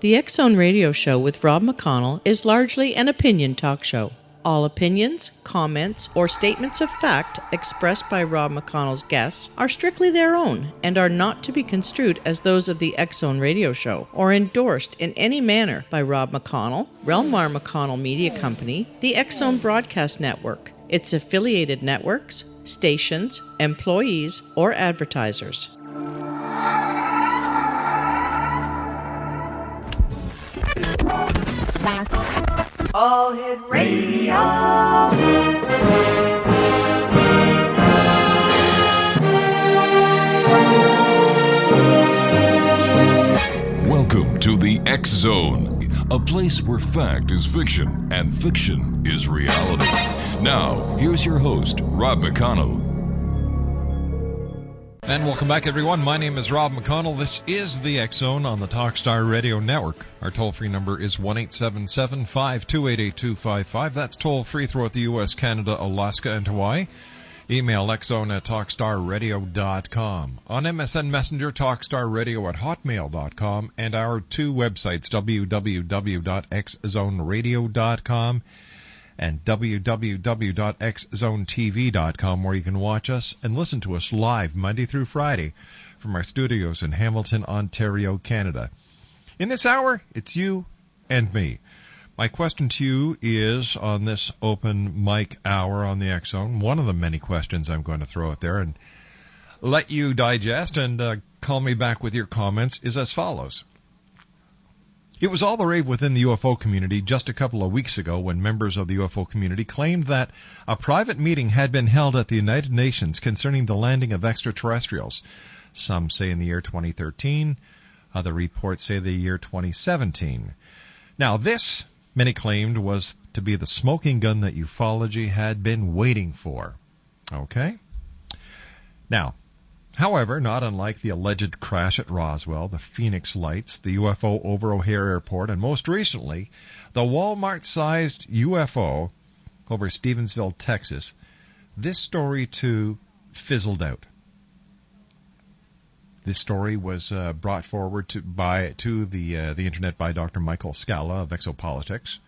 The X-Zone Radio Show with Rob McConnell is largely an opinion talk show. All opinions, comments, or statements of fact expressed by Rob McConnell's guests are strictly their own and are not to be construed as those of the X-Zone Radio Show or endorsed in any manner by Rob McConnell, Relmar McConnell Media Company, the X-Zone Broadcast Network, its affiliated networks, stations, employees, or advertisers. All Hit Radio. Welcome to the X-Zone, a place where fact is fiction and fiction is reality. Now, here's your host, Rob McConnell. And welcome back, everyone. My name is Rob McConnell. This is the X-Zone on the Talkstar Radio Network. Our toll-free number is 1-877-528-8255. That's toll-free throughout the U.S., Canada, Alaska, and Hawaii. Email xzone@talkstarradio.com. On MSN Messenger, talkstarradio@hotmail.com. And our two websites, www.xzoneradio.com and www.xzonetv.com, where you can watch us and listen to us live Monday through Friday from our studios in Hamilton, Ontario, Canada. In this hour, it's you and me. My question to you is, on this open mic hour on the X-Zone, one of the many questions I'm going to throw out there and let you digest and call me back with your comments, is as follows. It was all the rave within the UFO community just a couple of weeks ago when members of the UFO community claimed that a private meeting had been held at the United Nations concerning the landing of extraterrestrials. Some say in the year 2013, other reports say the year 2017. Now this, many claimed, was to be the smoking gun that ufology had been waiting for. Okay? Now, however, not unlike the alleged crash at Roswell, the Phoenix Lights, the UFO over O'Hare Airport, and most recently, the Walmart-sized UFO over Stevensville, Texas, this story too fizzled out. This story was brought forward to the internet by Dr. Michael Scala of Exopolitics.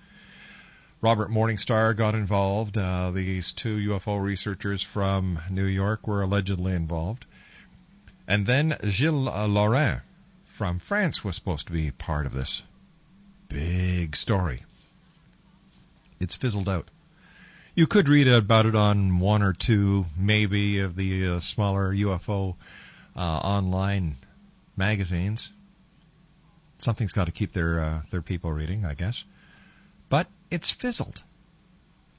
Robert Morningstar got involved. These two UFO researchers from New York were allegedly involved. And then Gilles Laurent from France was supposed to be part of this big story. It's fizzled out. You could read about it on one or two, maybe, of the smaller UFO online magazines. Something's got to keep their people reading, I guess. But it's fizzled.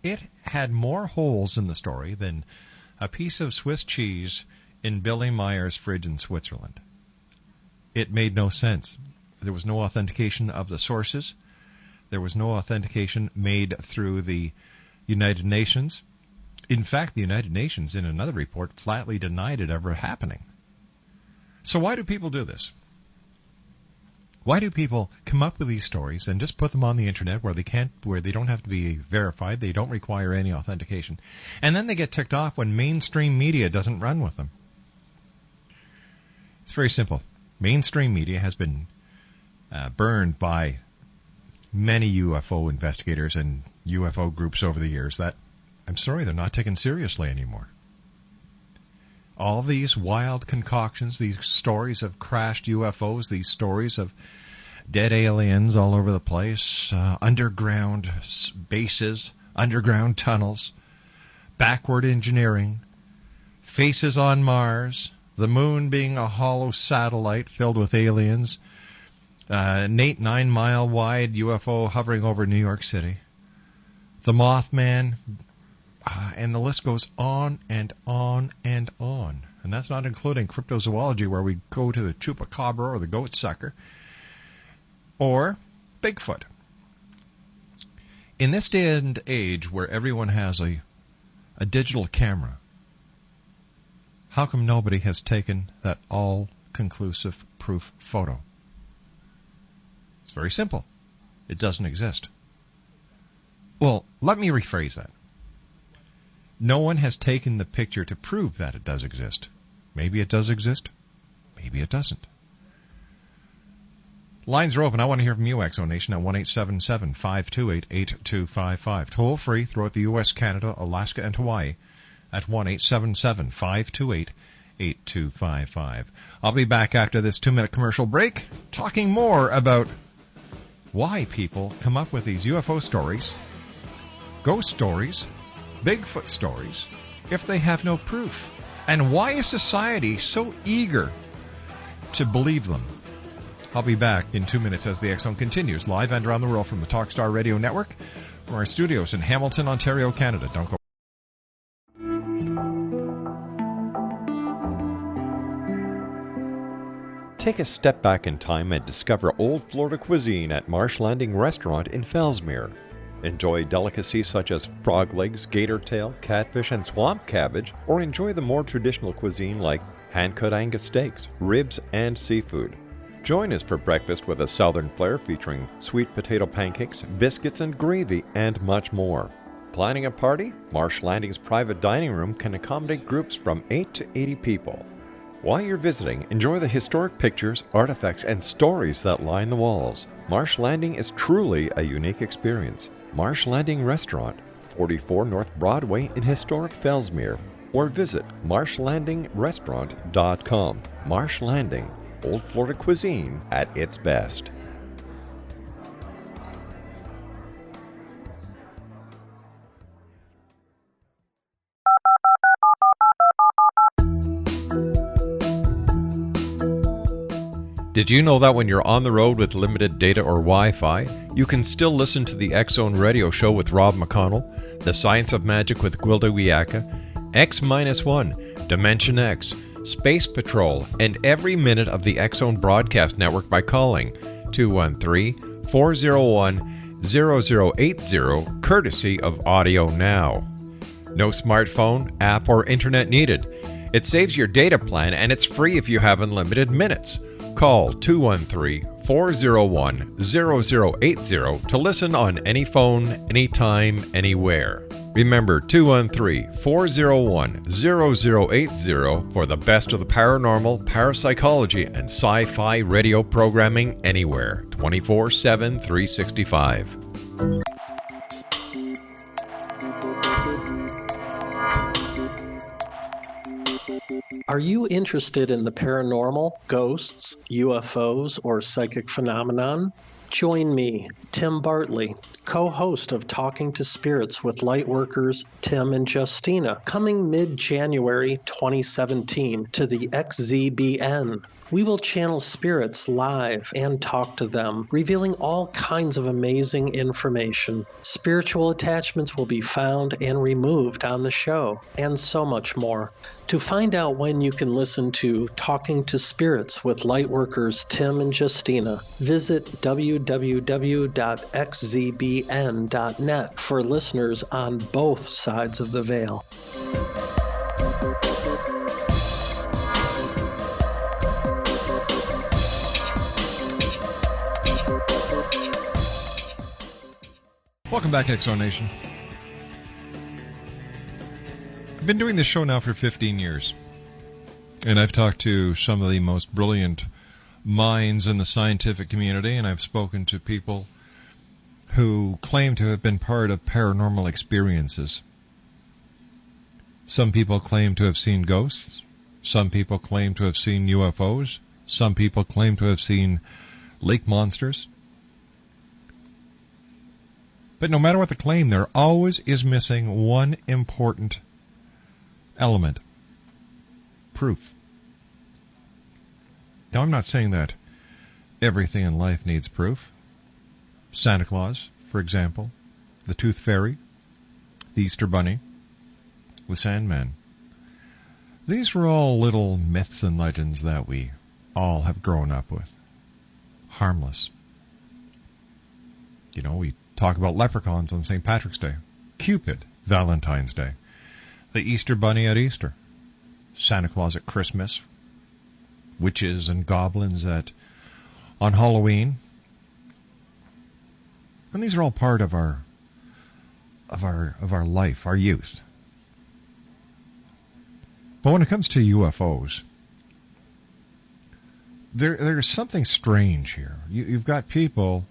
It had more holes in the story than a piece of Swiss cheese in Billy Meyer's fridge in Switzerland. It made no sense. There was no authentication of the sources. There was no authentication made through the United Nations. In fact, the United Nations, in another report, flatly denied it ever happening. So why do people do this? Why do people come up with these stories and just put them on the internet where they don't have to be verified, they don't require any authentication, and then they get ticked off when mainstream media doesn't run with them? It's very simple. Mainstream media has been burned by many UFO investigators and UFO groups over the years that, I'm sorry, they're not taken seriously anymore. All these wild concoctions, these stories of crashed UFOs, these stories of dead aliens all over the place, underground bases, underground tunnels, backward engineering, faces on Mars, the moon being a hollow satellite filled with aliens, an 9-mile-wide UFO hovering over New York City, the Mothman, and the list goes on and on and on. And that's not including cryptozoology, where we go to the chupacabra or the goat sucker, or Bigfoot. In this day and age where everyone has a digital camera, how come nobody has taken that all-conclusive proof photo? It's very simple. It doesn't exist. Well, let me rephrase that. No one has taken the picture to prove that it does exist. Maybe it does exist. Maybe it doesn't. Lines are open. I want to hear from you, Exo Nation, at 1-877-528-8255. Toll free throughout the U.S., Canada, Alaska, and Hawaii at 1-877-528-8255. I'll be back after this 2-minute commercial break talking more about why people come up with these UFO stories, ghost stories, Bigfoot stories, if they have no proof. And why is society so eager to believe them? I'll be back in 2 minutes as the X-Zone continues, live and around the world from the Talkstar Radio Network, from our studios in Hamilton, Ontario, Canada. Don't go. Take a step back in time and discover old Florida cuisine at Marsh Landing Restaurant in Fellsmere. Enjoy delicacies such as frog legs, gator tail, catfish, and swamp cabbage, or enjoy the more traditional cuisine like hand-cut Angus steaks, ribs, and seafood. Join us for breakfast with a southern flair featuring sweet potato pancakes, biscuits, and gravy, and much more. Planning a party? Marsh Landing's private dining room can accommodate groups from 8 to 80 people. While you're visiting, enjoy the historic pictures, artifacts, and stories that line the walls. Marsh Landing is truly a unique experience. Marsh Landing Restaurant, 44 North Broadway in historic Fellsmere, or visit marshlandingrestaurant.com. Marsh Landing, old Florida cuisine at its best. Did you know that when you're on the road with limited data or Wi-Fi, you can still listen to the X-Zone radio show with Rob McConnell, The Science of Magic with Gwilda Wiyaka, X-1, Dimension X, Space Patrol, and every minute of the X-Zone broadcast network by calling 213-401-0080, courtesy of Audio Now. No smartphone, app, or internet needed. It saves your data plan and it's free if you have unlimited minutes. Call 213-401-0080 to listen on any phone, anytime, anywhere. Remember 213-401-0080 for the best of the paranormal, parapsychology, and sci-fi radio programming anywhere, 24/7, 365. Are you interested in the paranormal, ghosts, UFOs, or psychic phenomenon? Join me, Tim Bartley, co-host of Talking to Spirits with Lightworkers Tim and Justina, coming mid-January 2017 to the XZBN. We will channel spirits live and talk to them, revealing all kinds of amazing information. Spiritual attachments will be found and removed on the show, and so much more. To find out when you can listen to Talking to Spirits with Lightworkers Tim and Justina, visit www.xzbn.net for listeners on both sides of the veil. Welcome back, X-Zone Nation. I've been doing this show now for 15 years, and I've talked to some of the most brilliant minds in the scientific community, and I've spoken to people who claim to have been part of paranormal experiences. Some people claim to have seen ghosts. Some people claim to have seen UFOs. Some people claim to have seen lake monsters. But no matter what the claim, there always is missing one important element: proof. Now, I'm not saying that everything in life needs proof. Santa Claus, for example, the Tooth Fairy, the Easter Bunny, the Sandman. These were all little myths and legends that we all have grown up with. Harmless. You know, we talk about leprechauns on St. Patrick's Day, Cupid, Valentine's Day, the Easter Bunny at Easter, Santa Claus at Christmas, witches and goblins on Halloween. And these are all part of our life, our youth. But when it comes to UFOs, there's something strange here. You've got people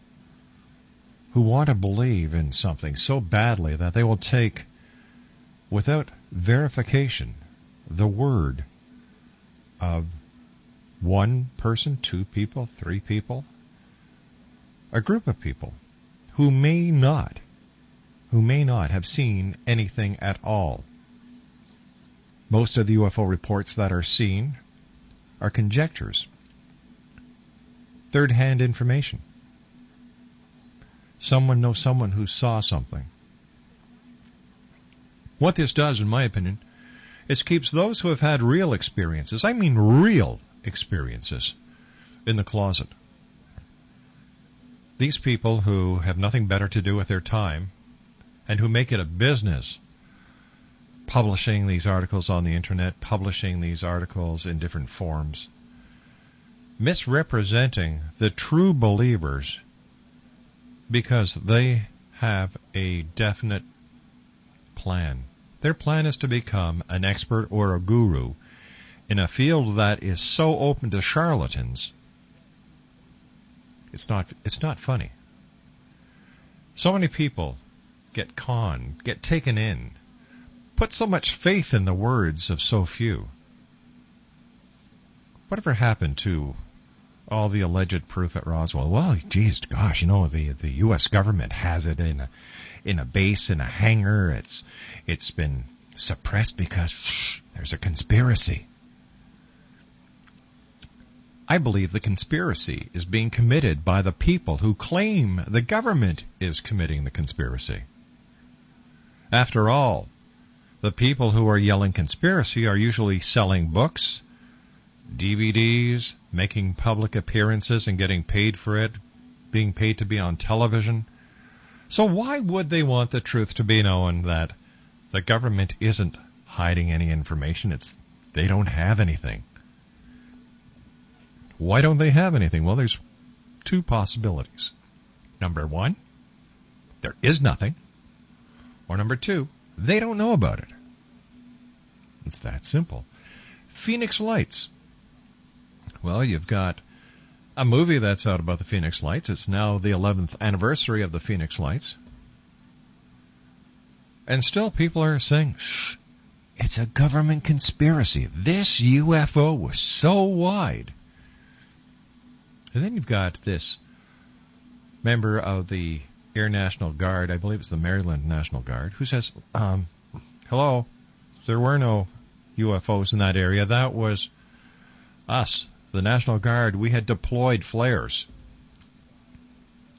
who want to believe in something so badly that they will take, without verification, the word of one person, two people, three people, a group of people who may not have seen anything at all. Most of the UFO reports that are seen are conjectures, third-hand information. Someone knows someone who saw something. What this does, in my opinion, is keeps those who have had real experiences, I mean real experiences, in the closet. These people who have nothing better to do with their time and who make it a business publishing these articles on the internet, publishing these articles in different forms, misrepresenting the true believers because they have a definite plan. Their plan is to become an expert or a guru in a field that is so open to charlatans. It's not funny. So many people get conned, get taken in, put so much faith in the words of so few. Whatever happened to all the alleged proof at Roswell? Well, geez, gosh, the U.S. government has it in a base, in a hangar. It's been suppressed because there's a conspiracy. I believe the conspiracy is being committed by the people who claim the government is committing the conspiracy. After all, the people who are yelling conspiracy are usually selling books, DVDs, making public appearances and getting paid for it, being paid to be on television. So why would they want the truth to be known that the government isn't hiding any information? They don't have anything. Why don't they have anything? Well, there's two possibilities. Number one, there is nothing. Or number two, they don't know about it. It's that simple. Phoenix Lights. Well, you've got a movie that's out about the Phoenix Lights. It's now the 11th anniversary of the Phoenix Lights. And still people are saying, shh, it's a government conspiracy. This UFO was so wide. And then you've got this member of the Air National Guard, I believe it's the Maryland National Guard, who says, hello, there were no UFOs in that area. That was us, the National Guard. We had deployed flares.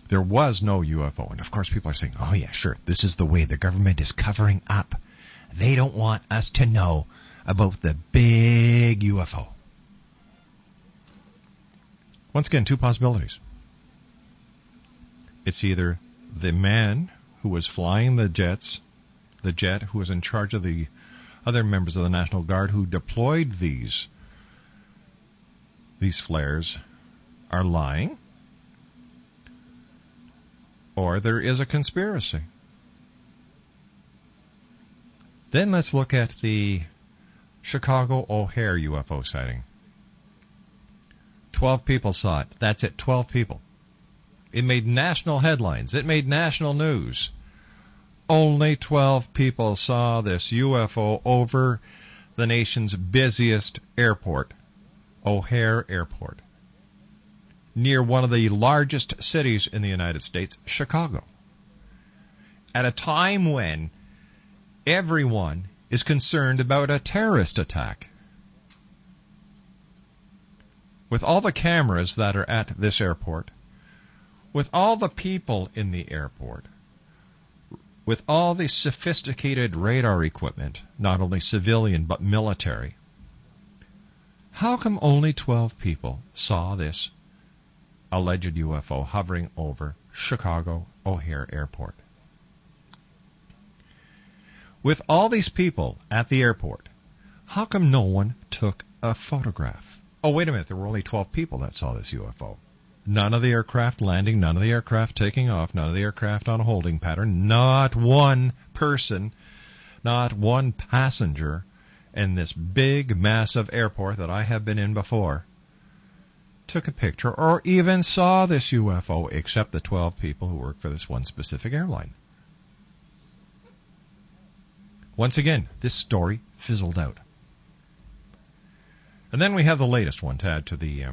There was no UFO. And of course people are saying, oh yeah, sure, this is the way the government is covering up. They don't want us to know about the big UFO. Once again, two possibilities. It's either the man who was flying the jet who was in charge of the other members of the National Guard who deployed these flares are lying, or there is a conspiracy. Then let's look at the Chicago O'Hare UFO sighting. 12 people saw it. That's it, 12 people. It made national headlines. It made national news. Only 12 people saw this UFO over the nation's busiest airport, O'Hare Airport, near one of the largest cities in the United States, Chicago. At a time when everyone is concerned about a terrorist attack. With all the cameras that are at this airport, with all the people in the airport, with all the sophisticated radar equipment, not only civilian but military, how come only 12 people saw this alleged UFO hovering over Chicago O'Hare Airport? With all these people at the airport, how come no one took a photograph? Oh, wait a minute, there were only 12 people that saw this UFO. None of the aircraft landing, none of the aircraft taking off, none of the aircraft on a holding pattern, not one person, not one passenger in this big, massive airport that I have been in before took a picture or even saw this UFO except the 12 people who work for this one specific airline. Once again, this story fizzled out. And then we have the latest one to add to the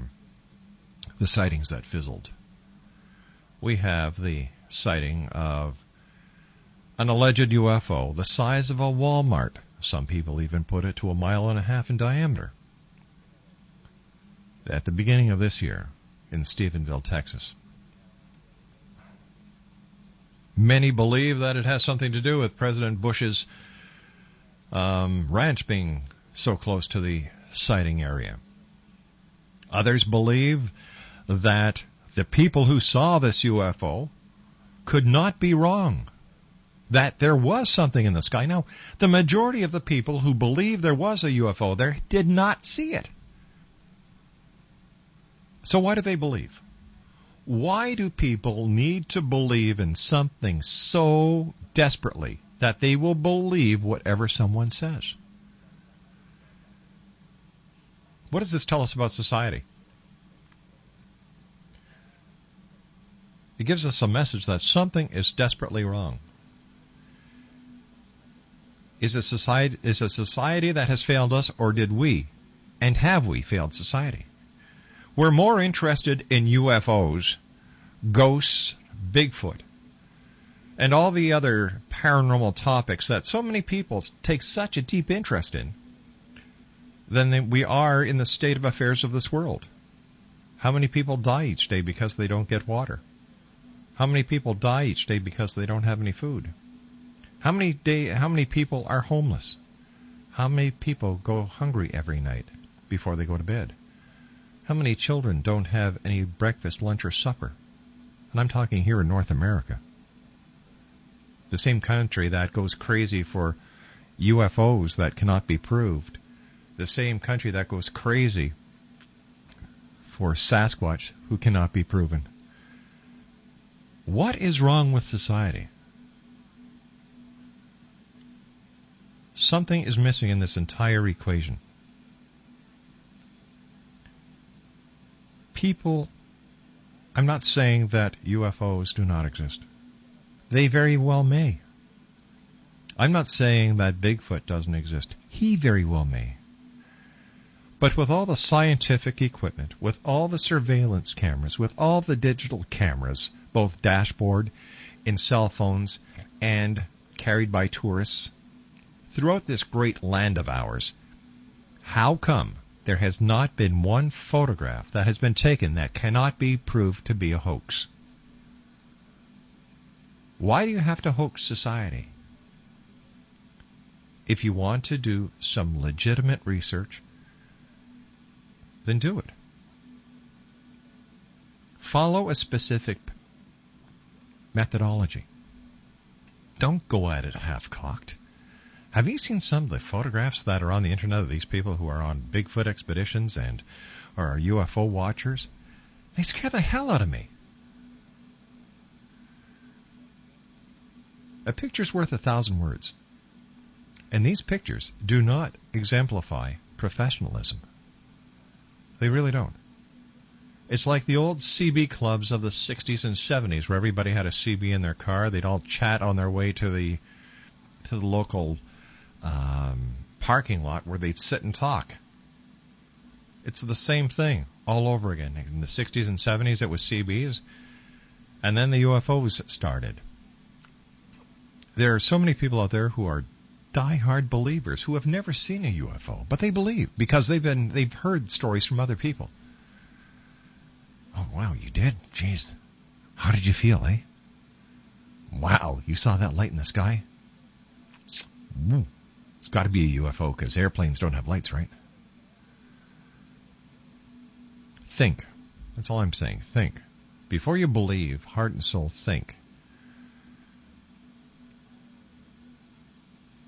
sightings that fizzled. We have the sighting of an alleged UFO the size of a Walmart. Some people even put it to 1.5 miles in diameter. At the beginning of this year in Stephenville, Texas. Many believe that it has something to do with President Bush's ranch being so close to the sighting area. Others believe that the people who saw this UFO could not be wrong, that there was something in the sky. Now, the majority of the people who believe there was a UFO there did not see it. So why do they believe? Why do people need to believe in something so desperately that they will believe whatever someone says? What does this tell us about society? It gives us a message that something is desperately wrong. Is a society that has failed us, or did we, and have we failed society? We're more interested in UFOs, ghosts, Bigfoot, and all the other paranormal topics that so many people take such a deep interest in than we are in the state of affairs of this world. How many people die each day because they don't get water? How many people die each day because they don't have any food? How many people are homeless? How many people go hungry every night before they go to bed? How many children don't have any breakfast, lunch, or supper? And I'm talking here in North America. The same country that goes crazy for UFOs that cannot be proved. The same country that goes crazy for Sasquatch who cannot be proven. What is wrong with society? Something is missing in this entire equation. People, I'm not saying that UFOs do not exist. They very well may. I'm not saying that Bigfoot doesn't exist. He very well may. But with all the scientific equipment, with all the surveillance cameras, with all the digital cameras, both dashboard, in cell phones, and carried by tourists, throughout this great land of ours, how come there has not been one photograph that has been taken that cannot be proved to be a hoax? Why do you have to hoax society? If you want to do some legitimate research, then do it. Follow a specific methodology. Don't go at it half-cocked. Have you seen some of the photographs that are on the internet of these people who are on Bigfoot expeditions and are UFO watchers? They scare the hell out of me. A picture's worth 1,000 words. And these pictures do not exemplify professionalism. They really don't. It's like the old CB clubs of the 60s and 70s where everybody had a CB in their car. They'd all chat on their way to the local parking lot where they'd sit and talk. It's the same thing all over again. In the 60s and 70s it was CBs, and then the UFOs started. There are so many people out there who are die-hard believers who have never seen a UFO, but they believe because they've heard stories from other people. Oh, wow, you did? Jeez. How did you feel, eh? Wow, you saw that light in the sky? It's got to be a UFO because airplanes don't have lights, right? Think. That's all I'm saying. Think. Before you believe, heart and soul, think.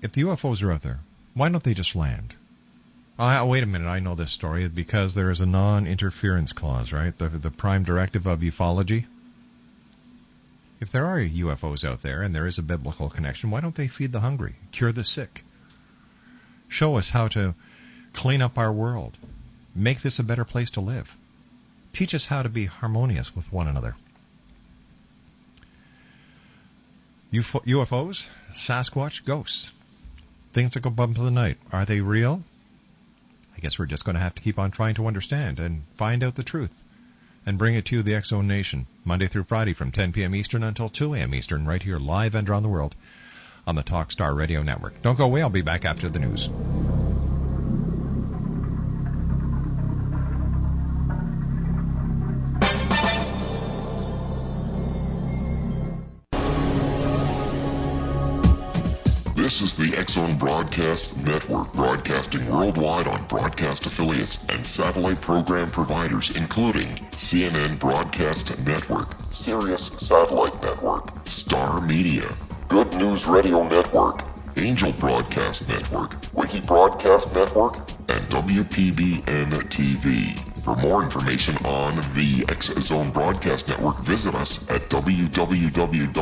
If the UFOs are out there, why don't they just land? Wait a minute, I know this story because there is a non-interference clause, right? The prime directive of ufology. If there are UFOs out there and there is a biblical connection, why don't they feed the hungry, cure the sick, show us how to clean up our world, make this a better place to live? teach us how to be harmonious with one another. UFOs, Sasquatch, ghosts, things that go bump in the night. Are they real? I guess we're just going to have to keep on trying to understand and find out the truth and bring it to you, the X Zone Nation, Monday through Friday from 10 p.m. Eastern until 2 a.m. Eastern, right here live and around the world on the Talkstar Radio Network. Don't go away. I'll be back after the news. This is the X Zone Broadcast Network, broadcasting worldwide on broadcast affiliates and satellite program providers, including CNN Broadcast Network, Sirius Satellite Network, Star Media, Good News Radio Network, Angel Broadcast Network, Wiki Broadcast Network, and WPBN TV. For more information on the X Zone Broadcast Network, visit us at www.xzbn.net.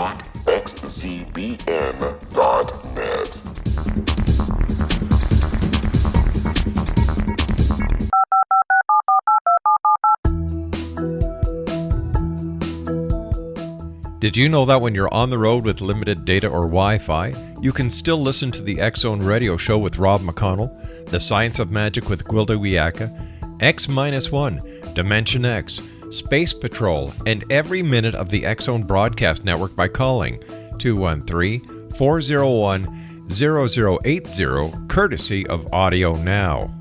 Did you know that when you're on the road with limited data or Wi-Fi, you can still listen to the X Zone Radio Show with Rob McConnell, The Science of Magic with Gwilda Wiyaka, X-1, Dimension X, Space Patrol, and every minute of the X Zone Broadcast Network by calling 213-401-0080, courtesy of Audio Now.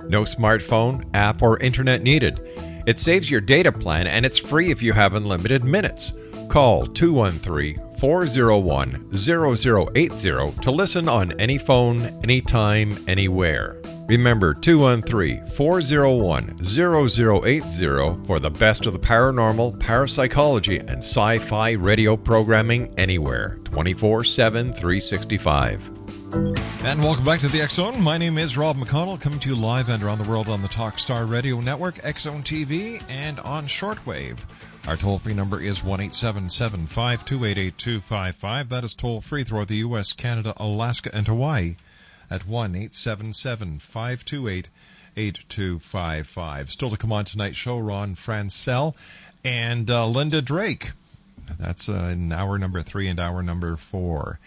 No smartphone, app, or internet needed. It saves your data plan, and it's free if you have unlimited minutes. Call 213-401-0080 to listen on any phone, anytime, anywhere. Remember, 213-401-0080 for the best of the paranormal, parapsychology, and sci-fi radio programming anywhere, 24/7, 365. And welcome back to the X Zone. My name is Rob McConnell, coming to you live and around the world on the Talkstar Radio Network, X Zone TV, and on shortwave. Our toll-free number is 1-877-528-8255. That is toll-free throughout the U.S., Canada, Alaska, and Hawaii at 1-877-528-8255. Still to come on tonight's show, Ron Francel and Linda Drake. That's in hour number 3 and hour number 4.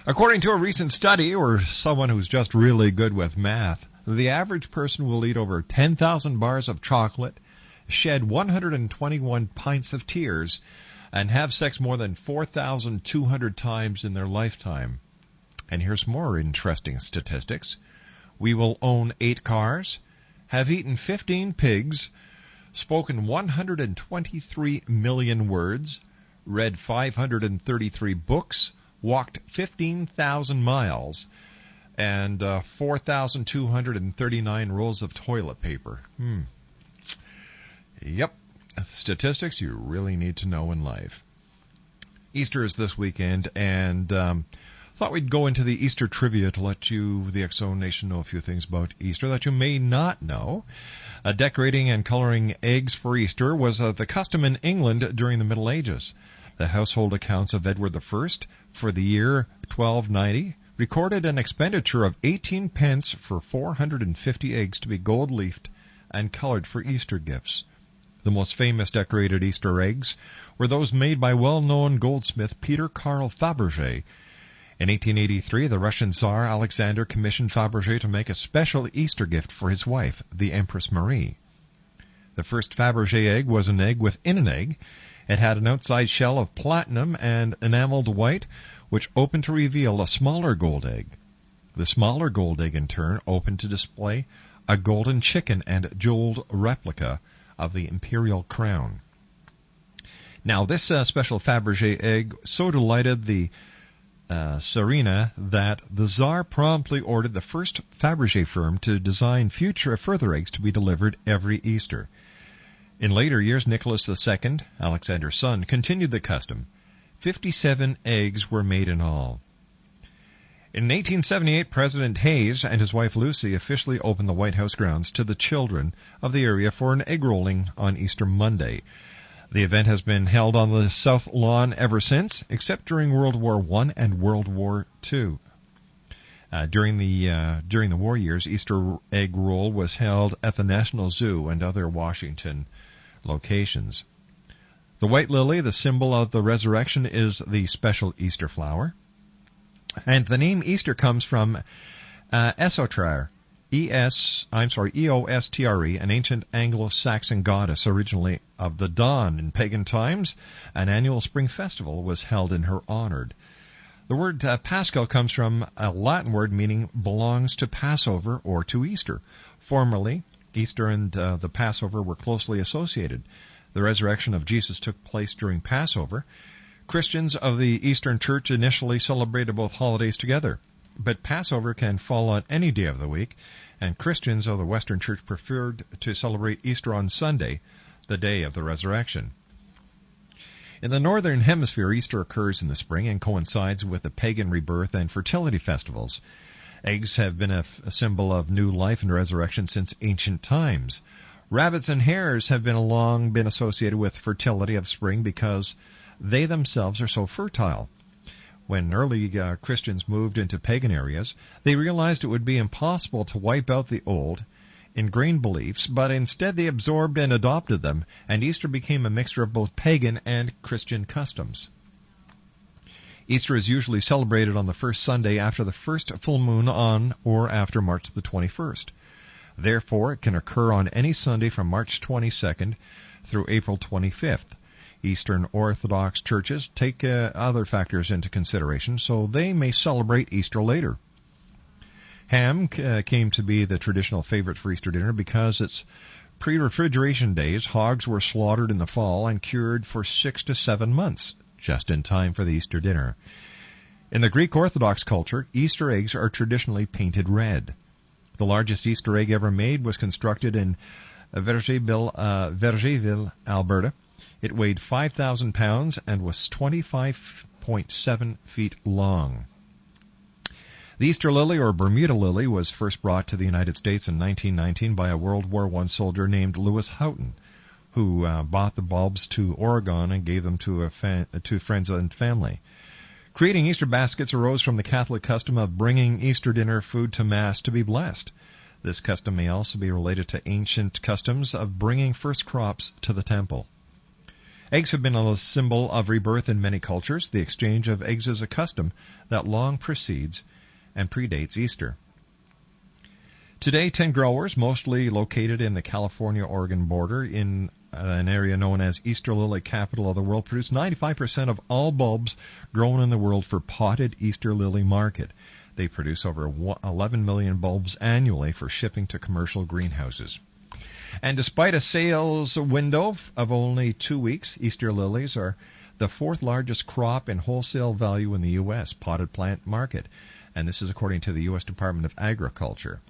According to a recent study, or someone who's just really good with math, the average person will eat over 10,000 bars of chocolate, shed 121 pints of tears, and have sex more than 4,200 times in their lifetime. And here's more interesting statistics. We will own 8 cars, have eaten 15 pigs, spoken 123 million words, read 533 books, walked 15,000 miles, and 4,239 rolls of toilet paper. Yep, statistics you really need to know in life. Easter is this weekend, and thought we'd go into the Easter trivia to let you, the X Zone Nation, know a few things about Easter that you may not know. Decorating and coloring eggs for Easter was the custom in England during the Middle Ages. The household accounts of Edward I for the year 1290 recorded an expenditure of 18 pence for 450 eggs to be gold-leafed and colored for Easter gifts. The most famous decorated Easter eggs were those made by well-known goldsmith Peter Carl Fabergé. In 1883, the Russian Tsar Alexander commissioned Fabergé to make a special Easter gift for his wife, the Empress Marie. The first Fabergé egg was an egg within an egg. It had an outside shell of platinum and enameled white, which opened to reveal a smaller gold egg. The smaller gold egg, in turn, opened to display a golden chicken and jeweled replica of the imperial crown. Now, this special Fabergé egg so delighted the Tsarina that the Tsar promptly ordered the first Fabergé firm to design further eggs to be delivered every Easter. In later years, Nicholas II, Alexander's son, continued the custom. 57 eggs were made in all. In 1878, President Hayes and his wife Lucy officially opened the White House grounds to the children of the area for an egg rolling on Easter Monday. The event has been held on the South Lawn ever since, except during World War I and World War II. During the war years, Easter egg roll was held at the National Zoo and other Washington locations. The white lily, the symbol of the resurrection, is the special Easter flower. And the name Easter comes from Eostre, E-O-S-T-R-E, an ancient Anglo-Saxon goddess originally of the dawn. In pagan times, an annual spring festival was held in her honor. The word Paschal comes from a Latin word meaning belongs to Passover or to Easter. Formerly, Easter and the Passover were closely associated. The resurrection of Jesus took place during Passover. Christians of the Eastern Church initially celebrated both holidays together, but Passover can fall on any day of the week, and Christians of the Western Church preferred to celebrate Easter on Sunday, the day of the resurrection. In the Northern Hemisphere, Easter occurs in the spring and coincides with the pagan rebirth and fertility festivals. Eggs have been a symbol of new life and resurrection since ancient times. Rabbits and hares have long been associated with fertility of spring because they themselves are so fertile. When early Christians moved into pagan areas, they realized it would be impossible to wipe out the old, ingrained beliefs, but instead they absorbed and adopted them, and Easter became a mixture of both pagan and Christian customs. Easter is usually celebrated on the first Sunday after the first full moon on or after March the 21st. Therefore, it can occur on any Sunday from March 22nd through April 25th. Eastern Orthodox churches take other factors into consideration, so they may celebrate Easter later. Ham came to be the traditional favorite for Easter dinner because it's pre-refrigeration days. Hogs were slaughtered in the fall and cured for 6 to 7 months, just in time for the Easter dinner. In the Greek Orthodox culture, Easter eggs are traditionally painted red. The largest Easter egg ever made was constructed in Vergeville, Alberta. It weighed 5,000 pounds and was 25.7 feet long. The Easter lily, or Bermuda lily, was first brought to the United States in 1919 by a World War I soldier named Lewis Houghton, who bought the bulbs to Oregon and gave them to friends and family. Creating Easter baskets arose from the Catholic custom of bringing Easter dinner food to Mass to be blessed. This custom may also be related to ancient customs of bringing first crops to the temple. Eggs have been a symbol of rebirth in many cultures. The exchange of eggs is a custom that long precedes and predates Easter. Today, 10 growers, mostly located in the California-Oregon border in an area known as Easter Lily Capital of the World, produce 95% of all bulbs grown in the world for potted Easter lily market. They produce over 11 million bulbs annually for shipping to commercial greenhouses. And despite a sales window of only 2 weeks, Easter lilies are the fourth largest crop in wholesale value in the U.S. potted plant market, and this is according to the U.S. Department of Agriculture.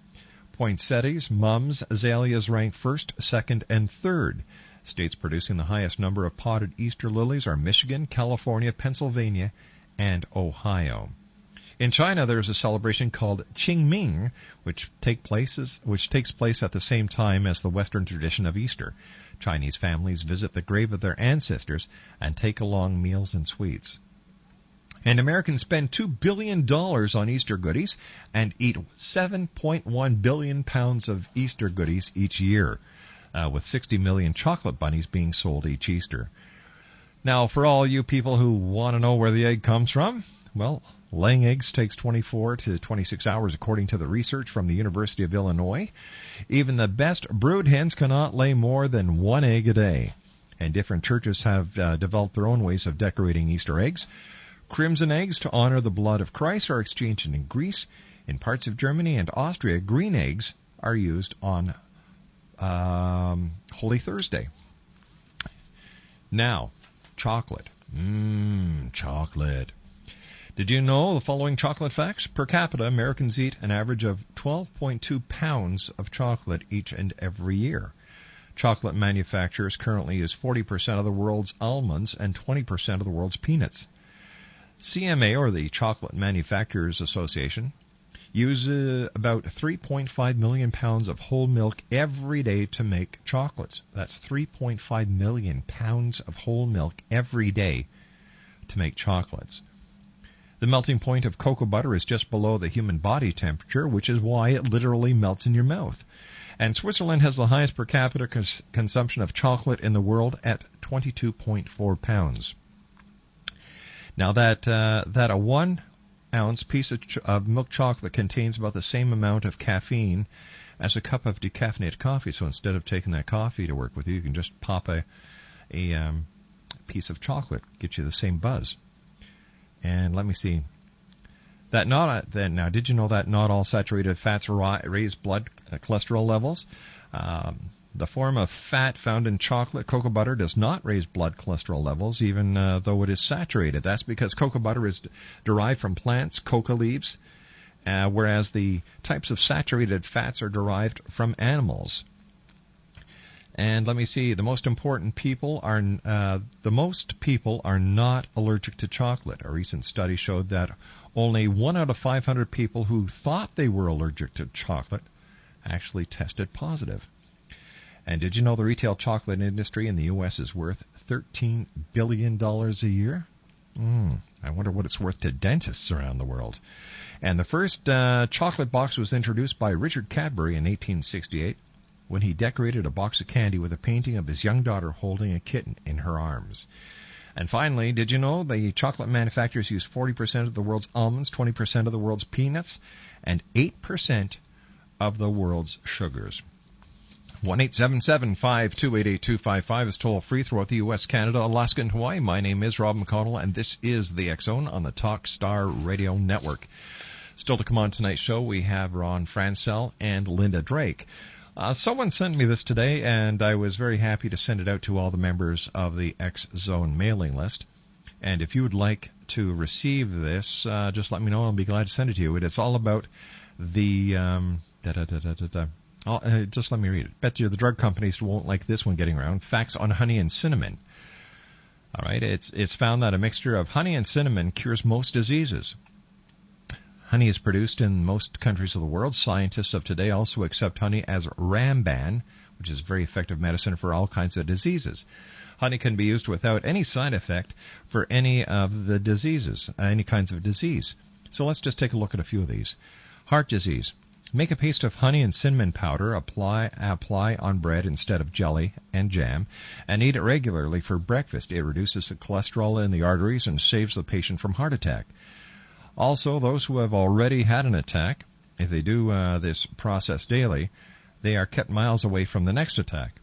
Poinsettias, mums, azaleas rank first, second, and third. States producing the highest number of potted Easter lilies are Michigan, California, Pennsylvania, and Ohio. In China, there is a celebration called Qingming, which takes place at the same time as the Western tradition of Easter. Chinese families visit the grave of their ancestors and take along meals and sweets. And Americans spend $2 billion on Easter goodies and eat 7.1 billion pounds of Easter goodies each year, with 60 million chocolate bunnies being sold each Easter. Now, for all you people who want to know where the egg comes from, well, laying eggs takes 24 to 26 hours according to the research from the University of Illinois. Even the best brood hens cannot lay more than 1 egg a day. And different churches have developed their own ways of decorating Easter eggs. Crimson eggs to honor the blood of Christ are exchanged in Greece. In parts of Germany and Austria, green eggs are used on Holy Thursday. Now, chocolate. Chocolate. Did you know the following chocolate facts? Per capita, Americans eat an average of 12.2 pounds of chocolate each and every year. Chocolate manufacturers currently use 40% of the world's almonds and 20% of the world's peanuts. CMA, or the Chocolate Manufacturers Association, uses about 3.5 million pounds of whole milk every day to make chocolates. That's 3.5 million pounds of whole milk every day to make chocolates. The melting point of cocoa butter is just below the human body temperature, which is why it literally melts in your mouth. And Switzerland has the highest per capita consumption of chocolate in the world at 22.4 pounds. Now that a 1 ounce piece of milk chocolate contains about the same amount of caffeine as a cup of decaffeinated coffee. So instead of taking that coffee to work with you, you can just pop a piece of chocolate, get you the same buzz. And let me see. Now, did you know that not all saturated fats raise blood cholesterol levels? The form of fat found in chocolate, cocoa butter, does not raise blood cholesterol levels, even though it is saturated. That's because cocoa butter is derived from plants, coca leaves, whereas the types of saturated fats are derived from animals. And let me see, most people are not allergic to chocolate. A recent study showed that only 1 out of 500 people who thought they were allergic to chocolate actually tested positive. And did you know the retail chocolate industry in the U.S. is worth $13 billion a year? I wonder what it's worth to dentists around the world. And the first chocolate box was introduced by Richard Cadbury in 1868 when he decorated a box of candy with a painting of his young daughter holding a kitten in her arms. And finally, did you know the chocolate manufacturers use 40% of the world's almonds, 20% of the world's peanuts, and 8% of the world's sugars? 1-877-528-8255 is toll-free throughout the U.S., Canada, Alaska, and Hawaii. My name is Rob McConnell, and this is the X-Zone on the Talk Star Radio Network. Still to come on tonight's show, we have Ron Francel and Linda Drake. Someone sent me this today, and I was very happy to send it out to all the members of the X-Zone mailing list. And if you would like to receive this, just let me know. I'll be glad to send it to you. It's all about the... just let me read it. Bet you the drug companies won't like this one getting around. Facts on honey and cinnamon. All right, it's found that a mixture of honey and cinnamon cures most diseases. Honey is produced in most countries of the world. Scientists of today also accept honey as Ramban, which is very effective medicine for all kinds of diseases. Honey can be used without any side effect for any of the diseases, any kinds of disease. So let's just take a look at a few of these. Heart disease. Make a paste of honey and cinnamon powder, apply on bread instead of jelly and jam, and eat it regularly for breakfast. It reduces the cholesterol in the arteries and saves the patient from heart attack. Also, those who have already had an attack, if they do this process daily, they are kept miles away from the next attack.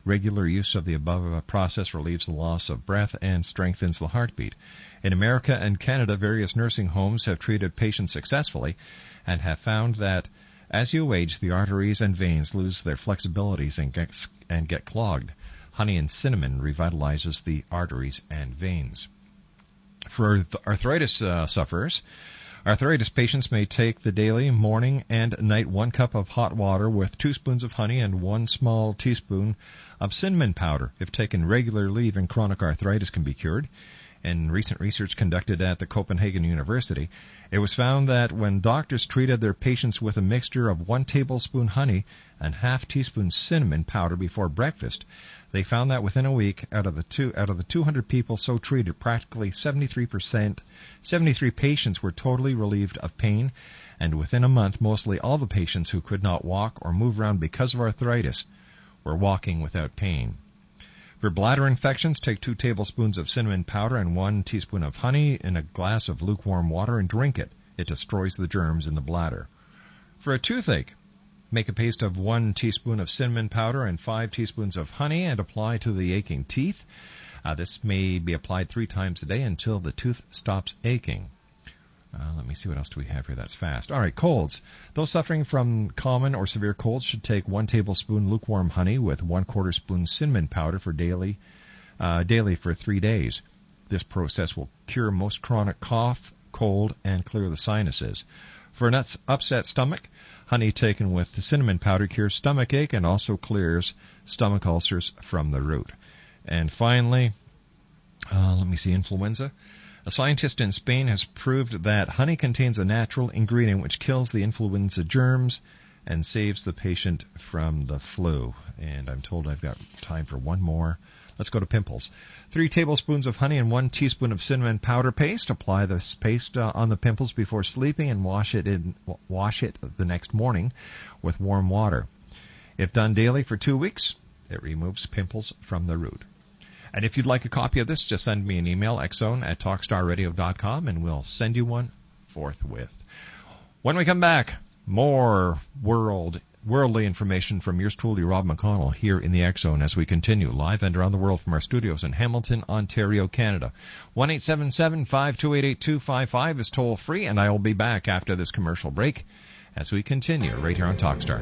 Regular use of the above process relieves the loss of breath and strengthens the heartbeat. In America and Canada, various nursing homes have treated patients successfully and have found that as you age, the arteries and veins lose their flexibilities and get clogged. Honey and cinnamon revitalizes the arteries and veins. For arthritis sufferers, arthritis patients may take the daily, morning, and night 1 cup of hot water with 2 spoons of honey and 1 small teaspoon of cinnamon powder. If taken regularly, even chronic arthritis can be cured. In recent research conducted at the Copenhagen University, it was found that when doctors treated their patients with a mixture of 1 tablespoon honey and half teaspoon cinnamon powder before breakfast, they found that within a week, out of the 200 people so treated, practically 73 patients were totally relieved of pain, and within a month, mostly all the patients who could not walk or move around because of arthritis were walking without pain. For bladder infections, take 2 tablespoons of cinnamon powder and 1 teaspoon of honey in a glass of lukewarm water and drink it. It destroys the germs in the bladder. For a toothache, make a paste of 1 teaspoon of cinnamon powder and 5 teaspoons of honey and apply to the aching teeth. This may be applied 3 times a day until the tooth stops aching. Let me see what else do we have here. That's fast. All right, colds. Those suffering from common or severe colds should take 1 tablespoon lukewarm honey with 1/4 spoon cinnamon powder for daily for 3 days. This process will cure most chronic cough, cold, and clear the sinuses. For an upset stomach, honey taken with the cinnamon powder cures stomach ache and also clears stomach ulcers from the root. And finally, influenza. A scientist in Spain has proved that honey contains a natural ingredient which kills the influenza germs and saves the patient from the flu. And I'm told I've got time for one more. Let's go to pimples. 3 tablespoons of honey and 1 teaspoon of cinnamon powder paste. Apply this paste on the pimples before sleeping and wash it the next morning with warm water. If done daily for 2 weeks, it removes pimples from the root. And if you'd like a copy of this, just send me an email, xzone@talkstarradio.com, and we'll send you one forthwith. When we come back, more worldly information from yours truly, Rob McConnell, here in the X Zone as we continue live and around the world from our studios in Hamilton, Ontario, Canada. 1-877-528-8255 is toll free, and I will be back after this commercial break as we continue right here on Talkstar.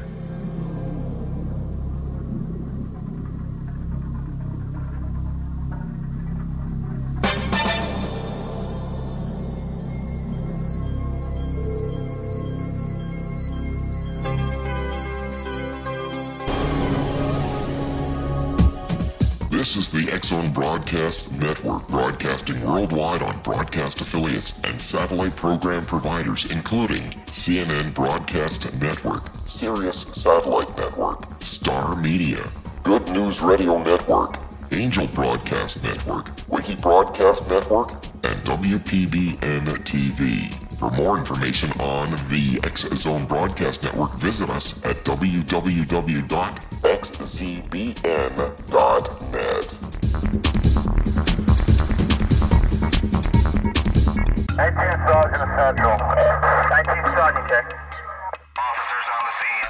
This is the X Zone Broadcast Network, broadcasting worldwide on broadcast affiliates and satellite program providers, including CNN Broadcast Network, Sirius Satellite Network, Star Media, Good News Radio Network, Angel Broadcast Network, Wiki Broadcast Network, and WPBN TV. For more information on the X Zone Broadcast Network, visit us at www.xzbn.net. 19 Sergeant Central. 19 Sergeant, check. Officers on the scene.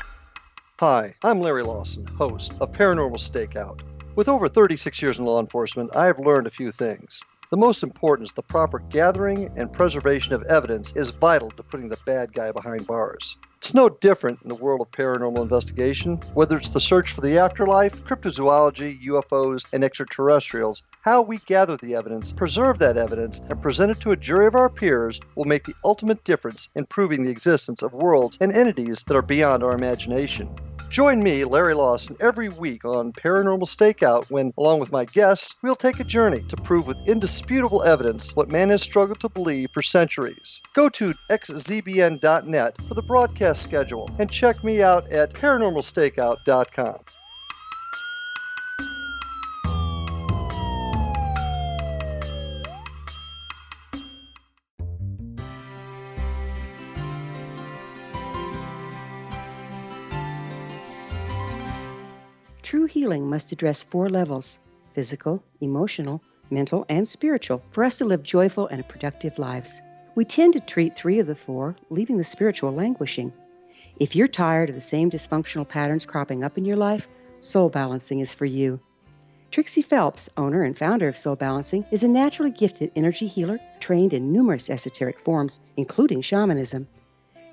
Hi, I'm Larry Lawson, host of Paranormal Stakeout. With over 36 years in law enforcement, I have learned a few things. The most important is the proper gathering and preservation of evidence is vital to putting the bad guy behind bars. It's no different in the world of paranormal investigation. Whether it's the search for the afterlife, cryptozoology, UFOs, and extraterrestrials, how we gather the evidence, preserve that evidence, and present it to a jury of our peers will make the ultimate difference in proving the existence of worlds and entities that are beyond our imagination. Join me, Larry Lawson, every week on Paranormal Stakeout when, along with my guests, we'll take a journey to prove with indisputable evidence what man has struggled to believe for centuries. Go to xzbn.net for the broadcast schedule and check me out at paranormalstakeout.com. True healing must address 4 levels: physical, emotional, mental, and spiritual, for us to live joyful and productive lives. We tend to treat 3 of the 4, leaving the spiritual languishing. If you're tired of the same dysfunctional patterns cropping up in your life, Soul Balancing is for you. Trixie Phelps, owner and founder of Soul Balancing, is a naturally gifted energy healer trained in numerous esoteric forms, including shamanism.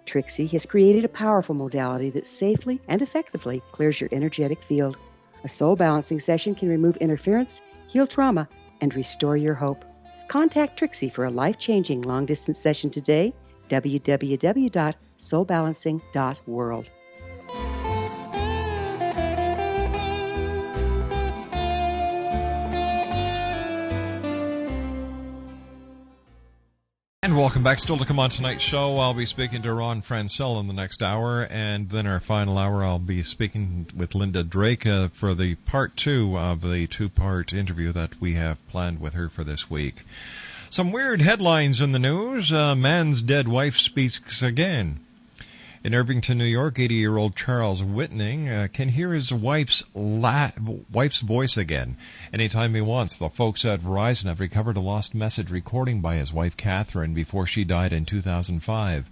Trixie has created a powerful modality that safely and effectively clears your energetic field. A soul balancing session can remove interference, heal trauma, and restore your hope. Contact Trixie for a life-changing long-distance session today, www.soulbalancing.world. And welcome back. Still to come on tonight's show, I'll be speaking to Ron Francel in the next hour, and then our final hour I'll be speaking with Linda Drake for the part 2 of the 2-part interview that we have planned with her for this week. Some weird headlines in the news. Man's dead wife speaks again. In Irvington, New York, 80-year-old Charles Whitning can hear his wife's voice again anytime he wants. The folks at Verizon have recovered a lost message recording by his wife, Catherine, before she died in 2005.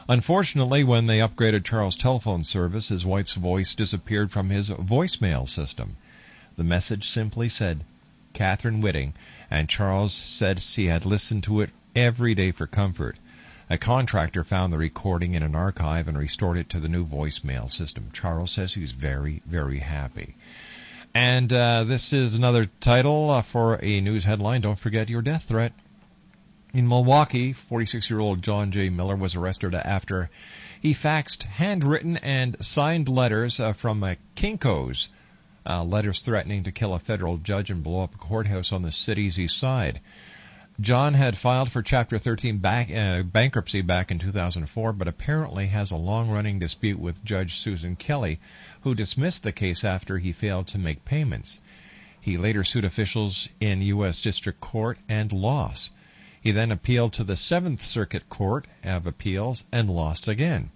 Unfortunately, when they upgraded Charles' telephone service, his wife's voice disappeared from his voicemail system. The message simply said, Catherine Whitting, and Charles said he had listened to it every day for comfort. A contractor found the recording in an archive and restored it to the new voicemail system. Charles says he's very, very happy. And this is another title for a news headline. Don't forget your death threat. In Milwaukee, 46-year-old John J. Miller was arrested after he faxed handwritten and signed letters from Kinko's, letters threatening to kill a federal judge and blow up a courthouse on the city's east side. John had filed for Chapter 13 bankruptcy back in 2004, but apparently has a long-running dispute with Judge Susan Kelly, who dismissed the case after he failed to make payments. He later sued officials in U.S. District Court and lost. He then appealed to the 7th Circuit Court of Appeals and lost again.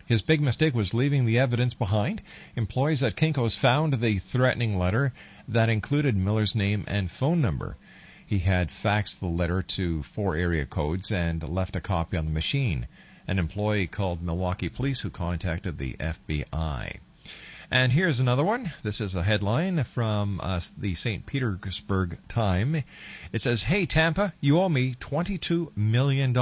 His big mistake was leaving the evidence behind. Employees at Kinko's found the threatening letter that included Miller's name and phone number. He had faxed the letter to 4 area codes and left a copy on the machine. An employee called Milwaukee police who contacted the FBI. And here's another one. This is a headline from the St. Petersburg Time. It says, "Hey, Tampa, you owe me $22 million.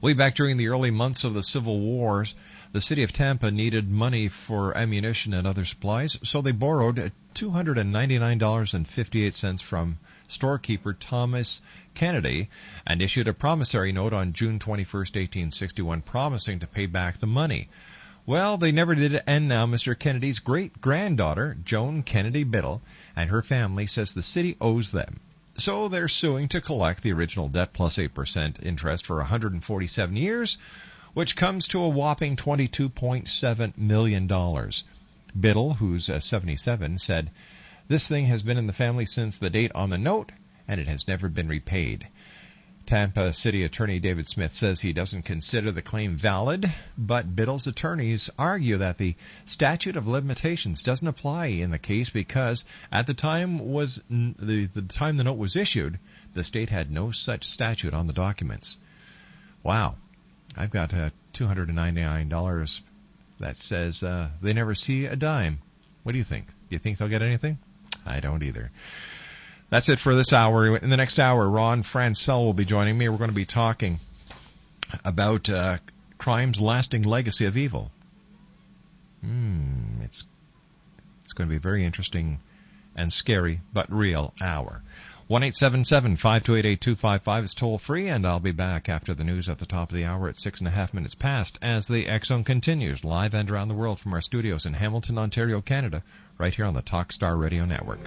Way back during the early months of the Civil Wars, the city of Tampa needed money for ammunition and other supplies, so they borrowed $299.58 from storekeeper Thomas Kennedy and issued a promissory note on June 21st, 1861, promising to pay back the money. Well, they never did, and now Mr. Kennedy's great-granddaughter, Joan Kennedy Biddle, and her family says the city owes them. So they're suing to collect the original debt plus 8% interest for 147 years, which comes to a whopping $22.7 million. Biddle, who's 77, said, "This thing has been in the family since the date on the note, and it has never been repaid." Tampa City Attorney David Smith says he doesn't consider the claim valid, but Biddle's attorneys argue that the statute of limitations doesn't apply in the case because at the time the note was issued, the state had no such statute on the documents. Wow. I've got $299 that says they never see a dime. What do you think? Do you think they'll get anything? I don't either. That's it for this hour. In the next hour, Ron Francel will be joining me. We're going to be talking about crime's lasting legacy of evil. It's going to be a very interesting and scary but real hour. 1-877-528-8255 is toll free, and I'll be back after the news at the top of the hour at 6.5 minutes past as the X-Zone continues live and around the world from our studios in Hamilton, Ontario, Canada, right here on the Talkstar Radio Network.